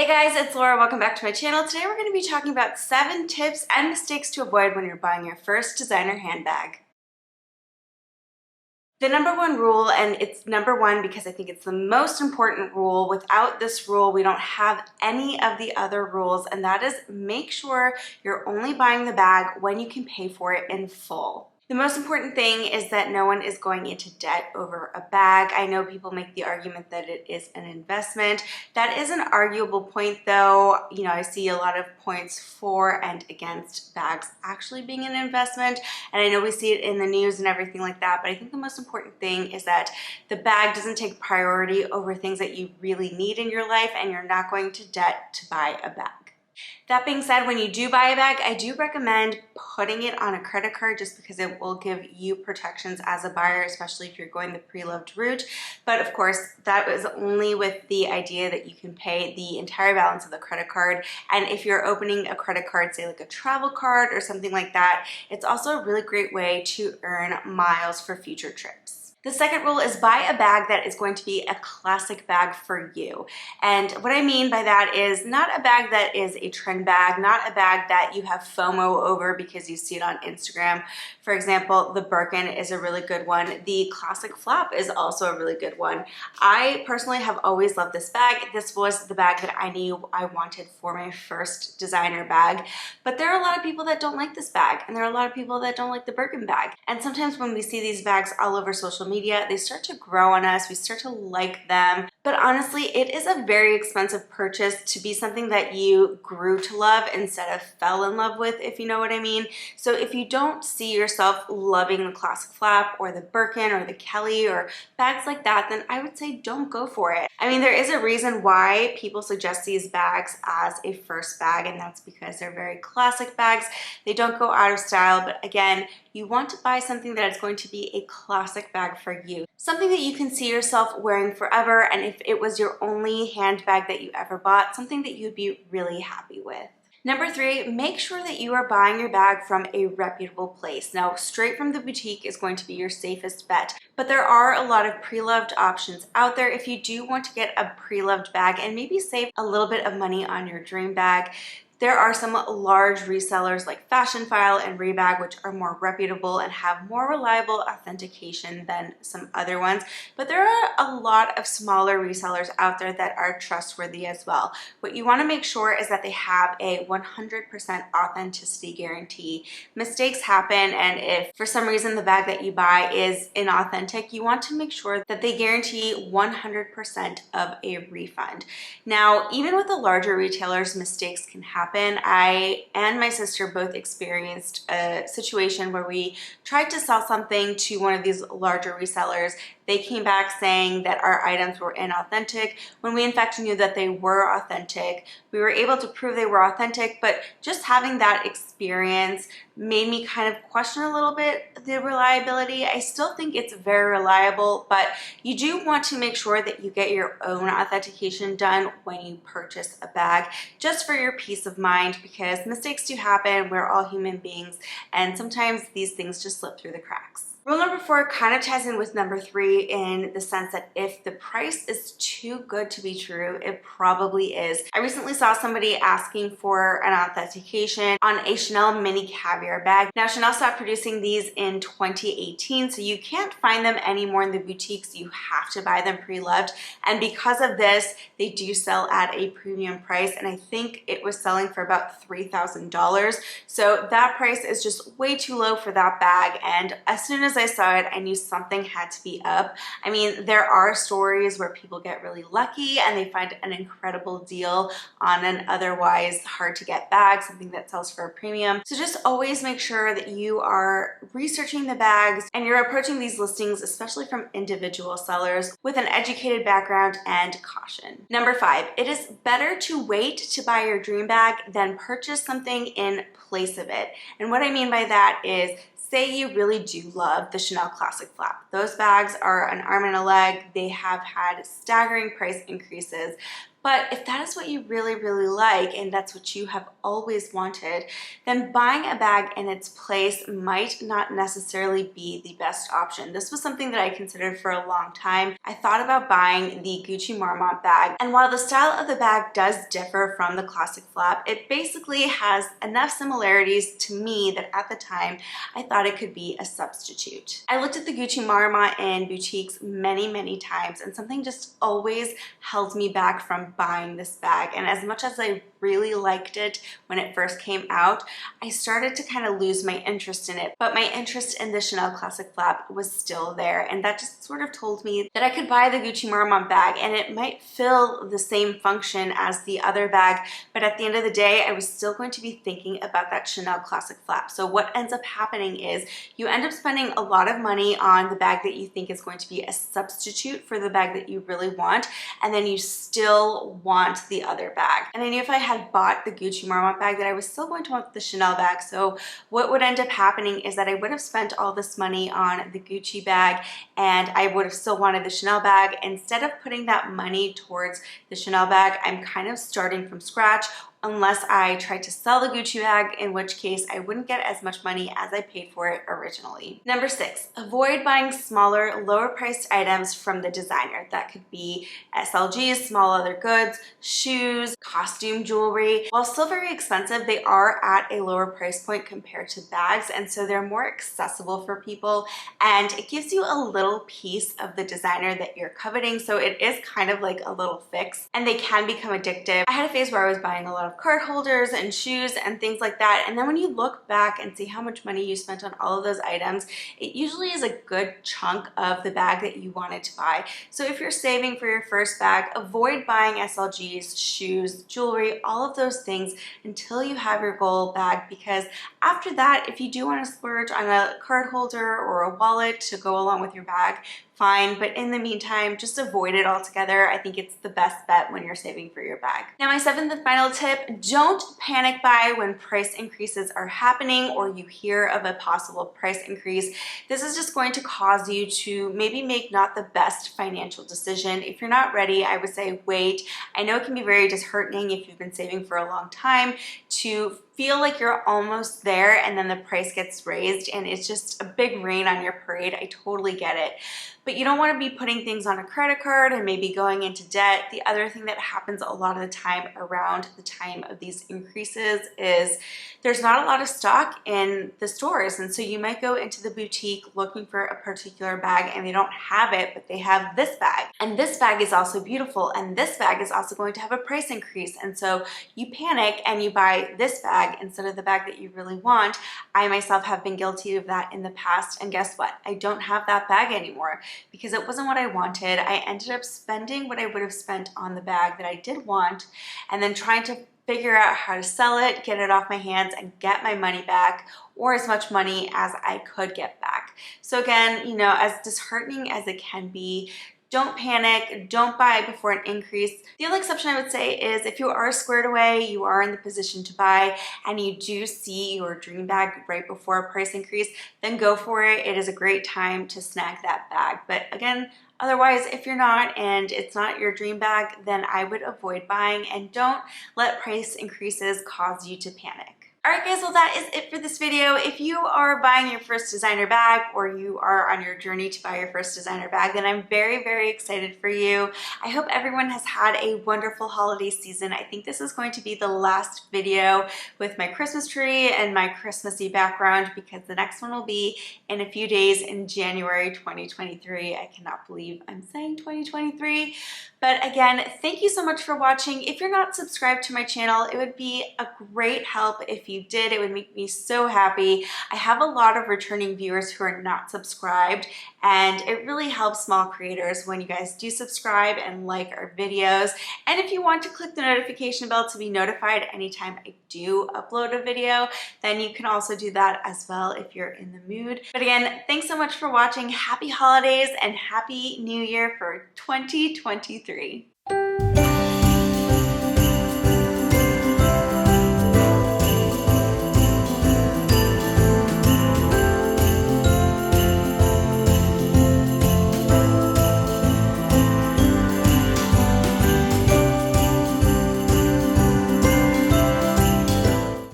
Hey guys, it's Laura. Welcome back to my channel. Today we're going to be talking about 7 tips and mistakes to avoid when you're buying your first designer handbag. The number one rule, and it's number one because I think it's the most important rule. Without this rule, we don't have any of the other rules, and that is make sure you're only buying the bag when you can pay for it in full. The most important thing is that no one is going into debt over a bag. I know people make the argument that it is an investment. That is an arguable point though. You know, I see a lot of points for and against bags actually being an investment. And I know we see it in the news and everything like that, but I think the most important thing is that the bag doesn't take priority over things that you really need in your life, and you're not going to debt to buy a bag. That being said, when you do buy a bag, I do recommend putting it on a credit card just because it will give you protections as a buyer, especially if you're going the pre-loved route. But of course, that is only with the idea that you can pay the entire balance of the credit card. And if you're opening a credit card, say like a travel card or something like that, it's also a really great way to earn miles for future trips. The second rule is buy a bag that is going to be a classic bag for you. And what I mean by that is not a bag that is a trend bag, not a bag that you have FOMO over because you see it on Instagram. For example, the Birkin is a really good one. The classic flap is also a really good one. I personally have always loved this bag. This was the bag that I knew I wanted for my first designer bag. But there are a lot of people that don't like this bag, and there are a lot of people that don't like the Birkin bag. And sometimes when we see these bags all over social media, they start to grow on us, we start to like them. But honestly, it is a very expensive purchase to be something that you grew to love instead of fell in love with, if you know what I mean. So if you don't see yourself loving the classic flap or the Birkin or the Kelly or bags like that, then I would say don't go for it. I mean, there is a reason why people suggest these bags as a first bag, and that's because they're very classic bags. They don't go out of style, but again, you want to buy something that is going to be a classic bag for you. Something that you can see yourself wearing forever, and if it was your only handbag that you ever bought, something that you'd be really happy with. Number 3, make sure that you are buying your bag from a reputable place. Now, straight from the boutique is going to be your safest bet, but there are a lot of pre-loved options out there if you do want to get a pre-loved bag and maybe save a little bit of money on your dream bag. There are some large resellers like Fashionphile and Rebag, which are more reputable and have more reliable authentication than some other ones. But there are a lot of smaller resellers out there that are trustworthy as well. What you want to make sure is that they have a 100% authenticity guarantee. Mistakes happen, and if for some reason the bag that you buy is inauthentic, you want to make sure that they guarantee 100% of a refund. Now, even with the larger retailers, mistakes can happen. I and my sister both experienced a situation where we tried to sell something to one of these larger resellers. They came back saying that our items were inauthentic when we in fact knew that they were authentic. We were able to prove they were authentic, but just having that experience made me kind of question a little bit the reliability. I still think it's very reliable, but you do want to make sure that you get your own authentication done when you purchase a bag, just for your peace of mind, because mistakes do happen. We're all human beings, and sometimes these things just slip through the cracks. Rule number 4 kind of ties in with number 3 in the sense that if the price is too good to be true, it probably is. I recently saw somebody asking for an authentication on a Chanel mini caviar bag. Now, Chanel stopped producing these in 2018, so you can't find them anymore in the boutiques. You have to buy them pre-loved, and because of this, they do sell at a premium price, and I think it was selling for about $3,000. So that price is just way too low for that bag, and as soon as I saw it, I knew something had to be up. I mean, there are stories where people get really lucky and they find an incredible deal on an otherwise hard to get bag, something that sells for a premium. So just always make sure that you are researching the bags and you're approaching these listings, especially from individual sellers, with an educated background and caution. Number 5, it is better to wait to buy your dream bag than purchase something in place of it. And what I mean by that is, say you really do love the Chanel Classic Flap. Those bags are an arm and a leg. They have had staggering price increases. But if that is what you really, really like and that's what you have always wanted, then buying a bag in its place might not necessarily be the best option. This was something that I considered for a long time. I thought about buying the Gucci Marmont bag, and while the style of the bag does differ from the classic flap, it basically has enough similarities to me that at the time I thought it could be a substitute. I looked at the Gucci Marmont in boutiques many, many times, and something just always held me back from buying this bag. And as much as I really liked it when it first came out, I started to kind of lose my interest in it. But my interest in the Chanel Classic Flap was still there, and that just sort of told me that I could buy the Gucci Marmont bag and it might fill the same function as the other bag, but at the end of the day, I was still going to be thinking about that Chanel Classic Flap. So what ends up happening is you end up spending a lot of money on the bag that you think is going to be a substitute for the bag that you really want, and then you still want the other bag. And I knew if I had bought the Gucci Marmont bag that I was still going to want the Chanel bag. So what would end up happening is that I would have spent all this money on the Gucci bag and I would have still wanted the Chanel bag. Instead of putting that money towards the Chanel bag, I'm kind of starting from scratch, unless I tried to sell the Gucci bag, in which case I wouldn't get as much money as I paid for it originally. Number 6, avoid buying smaller, lower priced items from the designer. That could be SLGs, small leather goods, shoes, costume jewelry. While still very expensive, they are at a lower price point compared to bags, and so they're more accessible for people, and it gives you a little piece of the designer that you're coveting, so it is kind of like a little fix, and they can become addictive. I had a phase where I was buying a lot of card holders and shoes and things like that, and then when you look back and see how much money you spent on all of those items, it usually is a good chunk of the bag that you wanted to buy. So if you're saving for your first bag, avoid buying SLGs, shoes, jewelry, all of those things until you have your goal bag, because after that, if you do want to splurge on a card holder or a wallet to go along with your bag, fine, but in the meantime, just avoid it altogether. I think it's the best bet when you're saving for your bag. Now, my 7th and final tip, don't panic buy when price increases are happening or you hear of a possible price increase. This is just going to cause you to maybe make not the best financial decision. If you're not ready, I would say wait. I know it can be very disheartening if you've been saving for a long time to feel like you're almost there and then the price gets raised and it's just a big rain on your parade. I totally get it. But you don't want to be putting things on a credit card and maybe going into debt. The other thing that happens a lot of the time around the time of these increases is there's not a lot of stock in the stores. And so you might go into the boutique looking for a particular bag and they don't have it, but they have this bag. And this bag is also beautiful. And this bag is also going to have a price increase. And so you panic and you buy this bag instead of the bag that you really want. I myself have been guilty of that in the past. And guess what? I don't have that bag anymore because it wasn't what I wanted. I ended up spending what I would have spent on the bag that I did want and then trying to figure out how to sell it, get it off my hands, and get my money back, or as much money as I could get back. So again, you know, as disheartening as it can be, don't panic, don't buy before an increase. The only exception I would say is if you are squared away, you are in the position to buy, and you do see your dream bag right before a price increase, then go for it. It is a great time to snag that bag. But again, otherwise, if you're not and it's not your dream bag, then I would avoid buying and don't let price increases cause you to panic. Alright guys, well that is it for this video. If you are buying your first designer bag or you are on your journey to buy your first designer bag, then I'm very, very excited for you. I hope everyone has had a wonderful holiday season. I think this is going to be the last video with my Christmas tree and my Christmassy background because the next one will be in a few days in January 2023. I cannot believe I'm saying 2023. But again, thank you so much for watching. If you're not subscribed to my channel, it would be a great help if you did. It would make me so happy. I have a lot of returning viewers who are not subscribed, and it really helps small creators when you guys do subscribe and like our videos. And if you want to click the notification bell to be notified anytime I do upload a video, then you can also do that as well if you're in the mood. But again, thanks so much for watching. Happy holidays and happy new year for 2023.